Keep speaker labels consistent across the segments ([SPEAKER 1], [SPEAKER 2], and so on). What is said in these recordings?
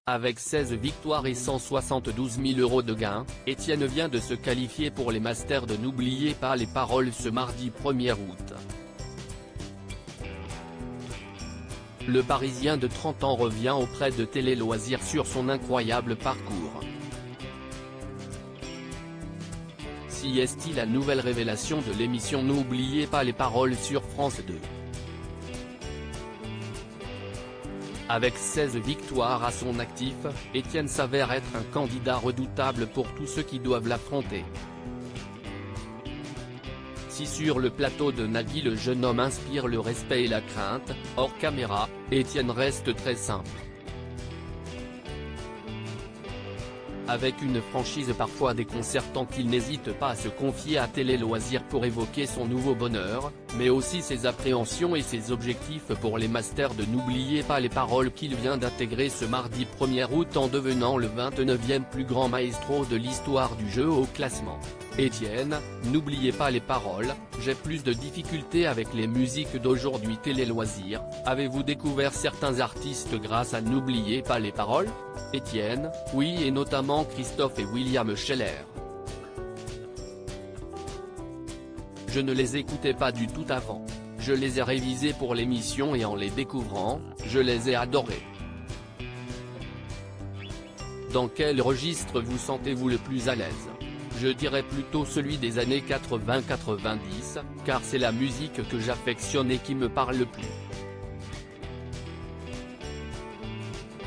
[SPEAKER 1] Avec 16 victoires et 172 000 € de gains, Etienne vient de se qualifier pour les Masters de N'oubliez pas les paroles ce mardi 1er août. Le Parisien de 30 ans revient auprès de Télé Loisirs sur son incroyable parcours. Si est-il la nouvelle révélation de l'émission N'oubliez pas les paroles sur France 2. Avec 16 victoires à son actif, Etienne s'avère être un candidat redoutable pour tous ceux qui doivent l'affronter. Si sur le plateau de Nagui le jeune homme inspire le respect et la crainte, hors caméra, Etienne reste très simple. Avec une franchise parfois déconcertante, il n'hésite pas à se confier à Télé Loisirs pour évoquer son nouveau bonheur, mais aussi ses appréhensions et ses objectifs pour les Masters de N'oubliez pas les paroles qu'il vient d'intégrer ce mardi 1er août en devenant le 29e plus grand maestro de l'histoire du jeu au classement. Etienne, n'oubliez pas les paroles, j'ai plus de difficultés avec les musiques d'aujourd'hui. Télé Loisirs, avez-vous découvert certains artistes grâce à N'oubliez pas les paroles? Etienne, oui, et notamment Christophe et William Scheller. Je ne les écoutais pas du tout avant. Je les ai révisés pour l'émission et en les découvrant, je les ai adorés. Dans quel registre vous sentez-vous le plus à l'aise? Je dirais plutôt celui des années 80-90, car c'est la musique que j'affectionne et qui me parle le plus.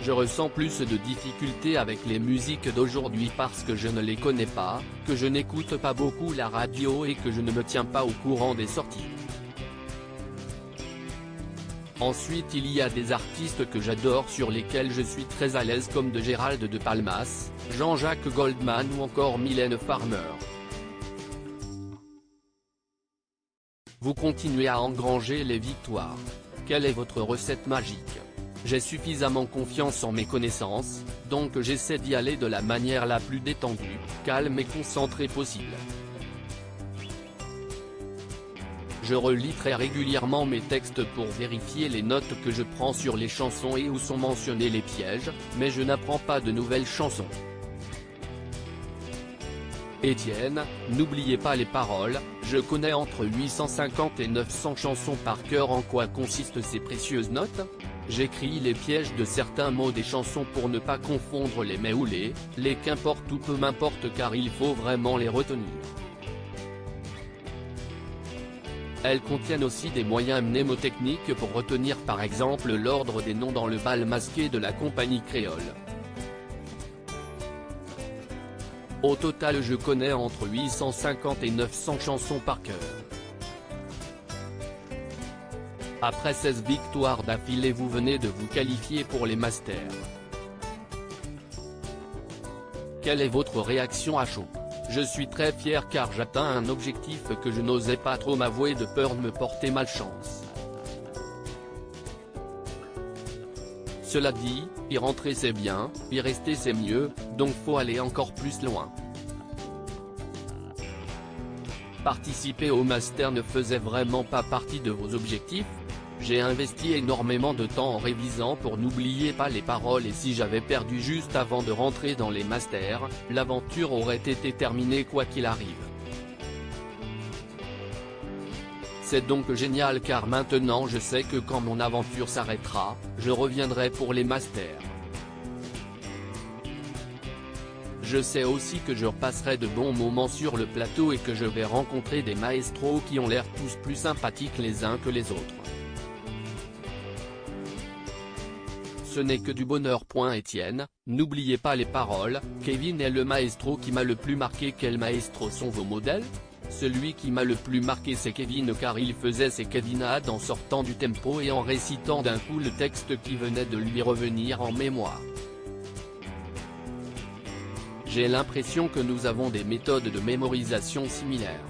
[SPEAKER 1] Je ressens plus de difficultés avec les musiques d'aujourd'hui parce que je ne les connais pas, que je n'écoute pas beaucoup la radio et que je ne me tiens pas au courant des sorties. Ensuite il y a des artistes que j'adore sur lesquels je suis très à l'aise comme de Gérald de Palmas, Jean-Jacques Goldman ou encore Mylène Farmer. Vous continuez à engranger les victoires. Quelle est votre recette magique? J'ai suffisamment confiance en mes connaissances, donc j'essaie d'y aller de la manière la plus détendue, calme et concentrée possible. Je relis très régulièrement mes textes pour vérifier les notes que je prends sur les chansons et où sont mentionnés les pièges, mais je n'apprends pas de nouvelles chansons. Etienne, n'oubliez pas les paroles, je connais entre 850 et 900 chansons par cœur. En quoi consistent ces précieuses notes? J'écris les pièges de certains mots des chansons pour ne pas confondre les mais ou les qu'importe ou peu m'importe car il faut vraiment les retenir. Elles contiennent aussi des moyens mnémotechniques pour retenir par exemple l'ordre des noms dans le bal masqué de la compagnie créole. Au total je connais entre 850 et 900 chansons par cœur. Après 16 victoires d'affilée vous venez de vous qualifier pour les Masters. Quelle est votre réaction à chaud? Je suis très fier car j'atteins un objectif que je n'osais pas trop m'avouer de peur de me porter malchance. Cela dit, y rentrer c'est bien, y rester c'est mieux, donc faut aller encore plus loin. Participer au Master ne faisait vraiment pas partie de vos objectifs? J'ai investi énormément de temps en révisant pour N'oubliez pas les paroles et si j'avais perdu juste avant de rentrer dans les Masters, l'aventure aurait été terminée quoi qu'il arrive. C'est donc génial car maintenant je sais que quand mon aventure s'arrêtera, je reviendrai pour les Masters. Je sais aussi que je repasserai de bons moments sur le plateau et que je vais rencontrer des maestros qui ont l'air tous plus sympathiques les uns que les autres. Ce n'est que du bonheur. Etienne, n'oubliez pas les paroles, Kevin est le maestro qui m'a le plus marqué. Quels maestros sont vos modèles? Celui qui m'a le plus marqué c'est Kevin car il faisait ses kevinades en sortant du tempo et en récitant d'un coup le texte qui venait de lui revenir en mémoire. J'ai l'impression que nous avons des méthodes de mémorisation similaires.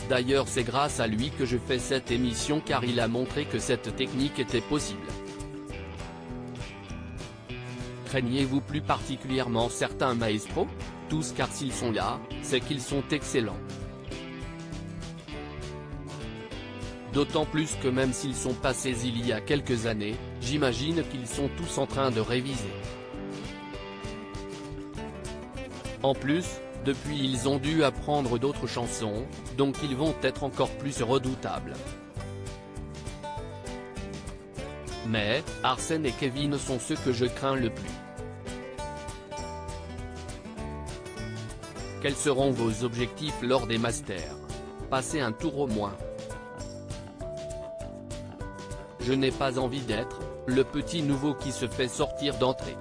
[SPEAKER 1] D'ailleurs c'est grâce à lui que je fais cette émission car il a montré que cette technique était possible. Craignez-vous plus particulièrement certains maestros? Tous car s'ils sont là, c'est qu'ils sont excellents. D'autant plus que même s'ils sont passés il y a quelques années, j'imagine qu'ils sont tous en train de réviser. En plus, depuis ils ont dû apprendre d'autres chansons, donc ils vont être encore plus redoutables. Mais, Arsène et Kevin sont ceux que je crains le plus. Quels seront vos objectifs lors des Masters? Passer un tour au moins. Je n'ai pas envie d'être le petit nouveau qui se fait sortir d'entrée.